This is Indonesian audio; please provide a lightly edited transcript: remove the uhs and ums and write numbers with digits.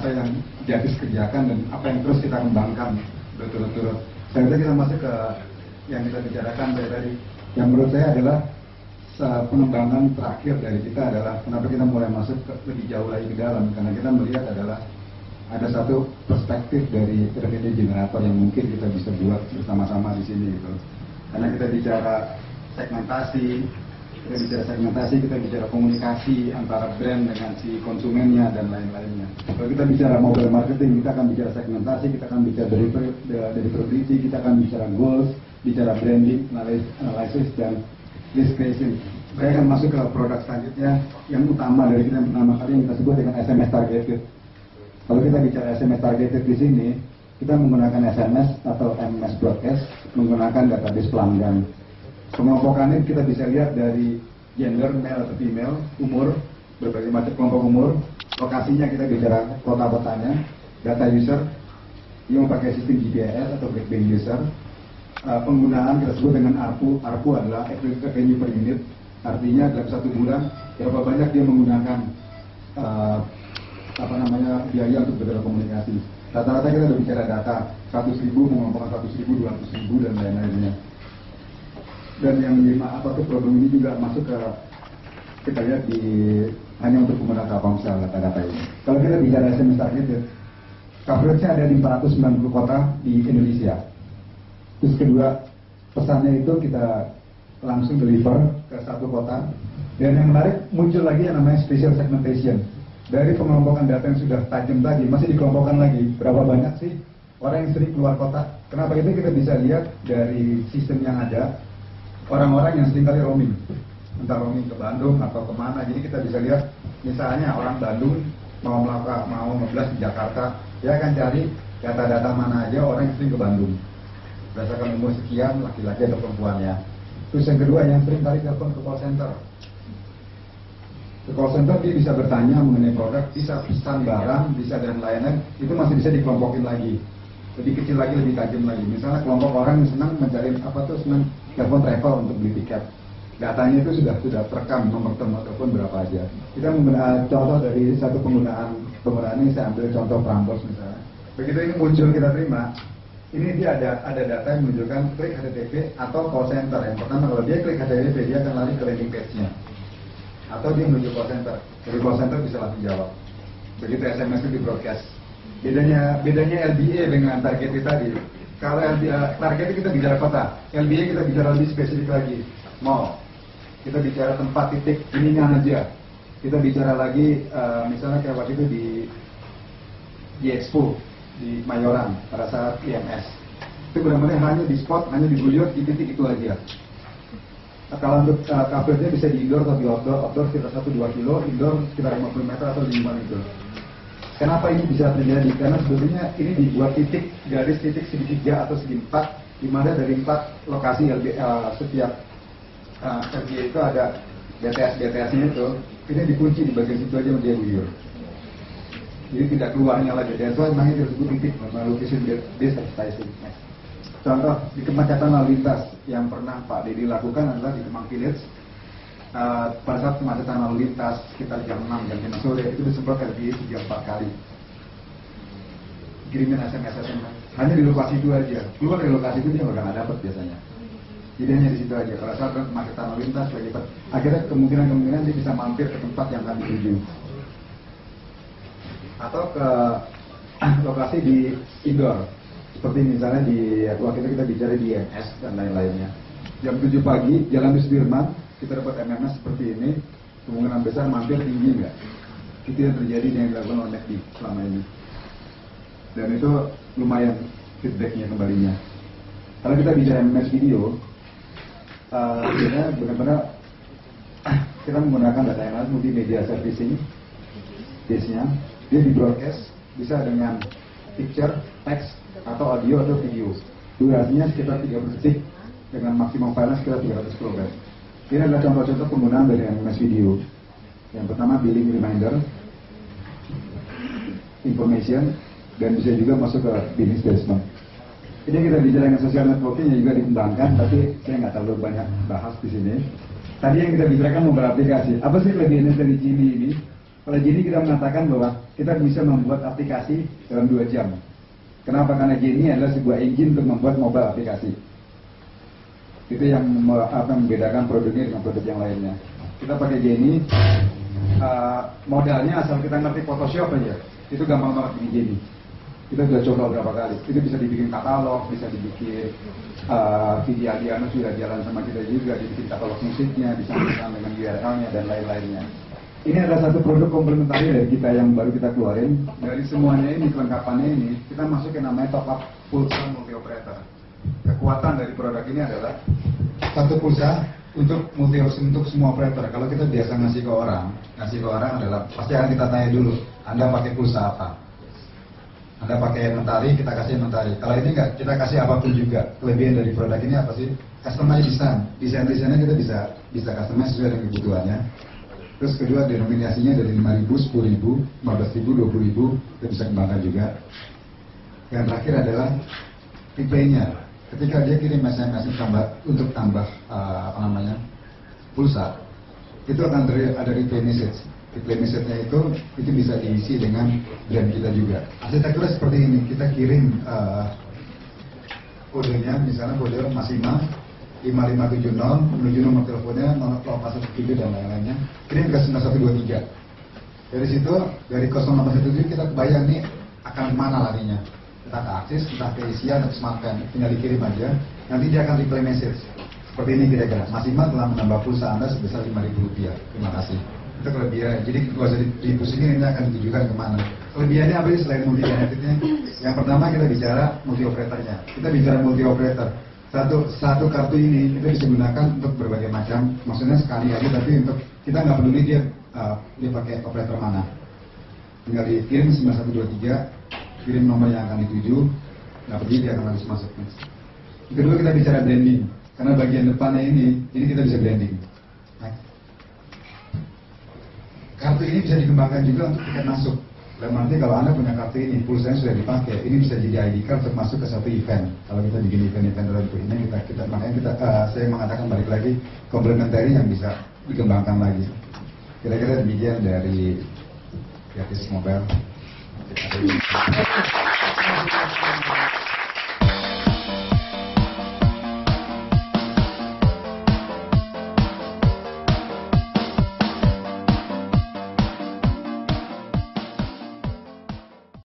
apa yang Jadis kerjakan dan apa yang terus kita kembangkan berturut-turut. Saya kira kita masuk ke yang kita bicarakan tadi, yang menurut saya adalah pengembangan terakhir dari kita adalah kenapa kita mulai masuk lebih jauh lagi ke dalam, karena kita melihat adalah ada satu perspektif dari revenue generator yang mungkin kita bisa buat bersama-sama di sini gitu. Karena kita bicara segmentasi, kita bicara komunikasi antara brand dengan si konsumennya dan lain-lainnya. Kalau kita bicara mobile marketing, kita akan bicara segmentasi, kita akan bicara deliverability, kita akan bicara goals, bicara branding, analysis, dan list creation. Saya akan masuk ke produk selanjutnya yang utama dari kita yang pertama kali yang kita sebut dengan SMS targeted. Kalau kita bicara SMS targeted di sini, kita menggunakan SMS atau MMS broadcast menggunakan database pelanggan. Pengelompokannya kita bisa lihat dari gender, male atau female, umur, berbagai macam kelompok umur, lokasinya kita bicara kota-kotanya, data user, yang pakai sistem GPS atau breakdown user, penggunaan kita sebut dengan ARPU. ARPU adalah average revenue per unit, artinya dalam satu bulan berapa banyak dia menggunakan biaya untuk berkomunikasi. Rata-rata kita sudah bicara data 100.000 mengelompokkan 100.000, 200.000 dan lain-lainnya. Dan yang problem ini juga masuk ke kita lihat di hanya untuk pengguna Telkomsel data-data ini. Kalau kita bicara SMS targeted, coverage-nya ada di 490 kota di Indonesia. Terus kedua, pesannya itu kita langsung deliver ke satu kota. Dan yang menarik, muncul lagi yang namanya special segmentation. Dari pengelompokan data yang sudah tajam tadi, masih dikelompokkan lagi. Berapa banyak sih orang yang sering keluar kota? Kenapa itu kita bisa lihat dari sistem yang ada, orang-orang yang sering kali roaming. Entah roaming ke Bandung atau kemana. Jadi kita bisa lihat, misalnya orang Bandung mau ngeblas di Jakarta, dia akan cari data-data mana aja orang yang sering ke Bandung. Berdasarkan umur sekian, laki-laki atau perempuannya. Terus yang kedua, yang sering kali telepon ke call center. Ke call center dia bisa bertanya mengenai produk, bisa pesan barang, bisa dan lain-lain. Itu masih bisa dikelompokin lagi, lebih kecil lagi, lebih tajam lagi. Misalnya kelompok orang yang senang mencari senang telepon travel untuk beli tiket. Datanya itu sudah terekam nomor telepon berapa aja. Kita menggunakan contoh dari satu penggunaan ini, saya ambil contoh Prambors misalnya. Begitu ini muncul kita terima, ini dia ada data yang menunjukkan klik HTTP atau call center. Yang pertama, kalau dia klik HTTP, dia akan lari ke landing page-nya. Atau dia menuju call center. Dari call center bisa langsung jawab. Begitu SMS itu di broadcast. Bedanya LBA dengan target tadi. Kalau target kita bicara kota, LBA kita bicara lebih spesifik lagi. Mall. Kita bicara tempat titik ininya aja. Kita bicara lagi misalnya kayak waktu itu di Expo di Mayoran pada saat IMS. Itu benar-benar hanya di spot, hanya diguyur di titik itu aja. Kalau untuk coverage-nya bisa di indoor atau di outdoor. Outdoor sekitar 1-2 kilo, indoor sekitar 50 meter atau 5 meter. Kenapa ini bisa terjadi? Karena sebetulnya ini dibuat garis titik segitiga atau segi 4, di mana dari 4 lokasi setiap LBA itu ada BTS-nya itu, ini dikunci di bagian situ aja dia guyur. Jadi tidak keluarnya lagi. Dan itu namanya disebut titik, location based advertising. Contoh di kemacetan lalu lintas yang pernah Pak Dedi lakukan adalah di Kemang Village. Pada saat kemacetan lalu lintas sekitar jam 6, jam 5 sore itu disemprot LBA 3-4 kali. Kirimin SMS hanya di lokasi itu aja. Keluar dari lokasi itu dia nggak akan dapat biasanya. Jadi hanya di situ aja. Pada saat kemacetan lalu lintas akhirnya kemungkinan dia bisa mampir ke tempat yang akan dituju. Atau ke lokasi di indoor. Seperti misalnya di waktu itu kita bicara di IMS dan lain-lainnya. Jam 7 pagi, Jalan Sudirman, kita dapat MMS seperti ini, kemungkinan besar mampir tinggi nggak? Itu yang terjadi yang dilakukan oleh McD selama ini. Dan itu lumayan feedbacknya kembalinya. Kalau kita bicara MMS video, biasanya benar-benar kita menggunakan data yang lain, multimedia servicing, biasanya dia di broadcast bisa dengan picture, text, atau audio atau video. Durasinya sekitar 30 detik dengan maksimum file sekitar 300 KB. Ini adalah contoh-contoh penggunaan dari MMS video. Yang pertama billing reminder, information, dan bisa juga masuk ke business basement. Ini kita bicara dengan social networking yang juga dikembangkan, tapi saya nggak terlalu banyak bahas di sini. Tadi yang kita bicarakan beberapa aplikasi. Apa sih kelebihannya dari Gini ini? Kalau Gini kita mengatakan bahwa kita bisa membuat aplikasi dalam 2 jam. Kenapa? Karena Genie adalah sebuah engine untuk membuat mobile aplikasi. Itu yang membedakan produknya dengan produk yang lainnya. Kita pakai Genie, modalnya asal kita ngerti Photoshop aja, itu gampang banget bikin Genie. Kita sudah coba beberapa kali. Itu bisa dibikin katalog, bisa dibikin video Adiano sudah jalan sama kita juga, dibikin katalog musiknya, disambungkan dengan URL-nya dan lain-lainnya. Ini adalah satu produk komplementari dari kita yang baru kita keluarin. Dari semuanya ini, kelengkapannya ini, kita masukin namanya top up pulsa multi operator. Kekuatan dari produk ini adalah satu pulsa untuk untuk semua operator. Kalau kita biasa ngasih ke orang adalah pasti akan kita tanya dulu, Anda pakai pulsa apa? Anda pakai mentari, kita kasih mentari. Kalau ini enggak, kita kasih apapun juga. Kelebihan dari produk ini apa sih? Customize desainnya kita bisa customize sesuai dengan kebutuhannya. Terus kedua, denominasinya dari 5.000, 10.000, 15.000, 20.000, kita bisa kembangkan juga. Yang terakhir adalah replaynya. Ketika dia kirim SMS untuk tambah pulsa, itu akan ada replay message. Replay message-nya itu bisa diisi dengan brand kita juga. Arsitekturnya seperti ini, kita kirim kodenya, misalnya kode Masima 5570 menuju nomor teleponnya, nomor 0817 dan lain-lainnya, kirim ke 9123. Dari situ, dari 0817 kita kebayang nih akan kemana larinya. Kita ke akses, entah ke isian atau smart pen, tinggal dikirim aja. Nanti dia akan replay message. Seperti ini kira-kira. Masima telah menambah pulsa Anda sebesar Rp5.000. Terima kasih. Itu kelebihannya. Jadi kalau usah dipusingin, ini akan ditujukan kemana. Kelebihannya apa sih selain multi benefitnya? Yang pertama kita bicara multi operatornya. Kita bicara multi operator. Satu kartu ini kita bisa gunakan untuk berbagai macam, maksudnya sekali aja, tapi untuk kita nggak peduli dia pakai operator mana. Tinggal dikirim 9123, kirim nomor yang akan dituju, nggak peduli dia akan langsung masuk. Kedua kita bicara branding, karena bagian depannya ini kita bisa branding. Kartu ini bisa dikembangkan juga untuk tiket masuk. Dan nanti kalau Anda punya kartu ini, pulsanya sudah dipakai, ini bisa jadi ID card untuk masuk ke satu event. Kalau kita bikin event tertentu ini, saya mengatakan balik lagi komplementari yang bisa dikembangkan lagi. Kira-kira demikian dari Creatis Mobile.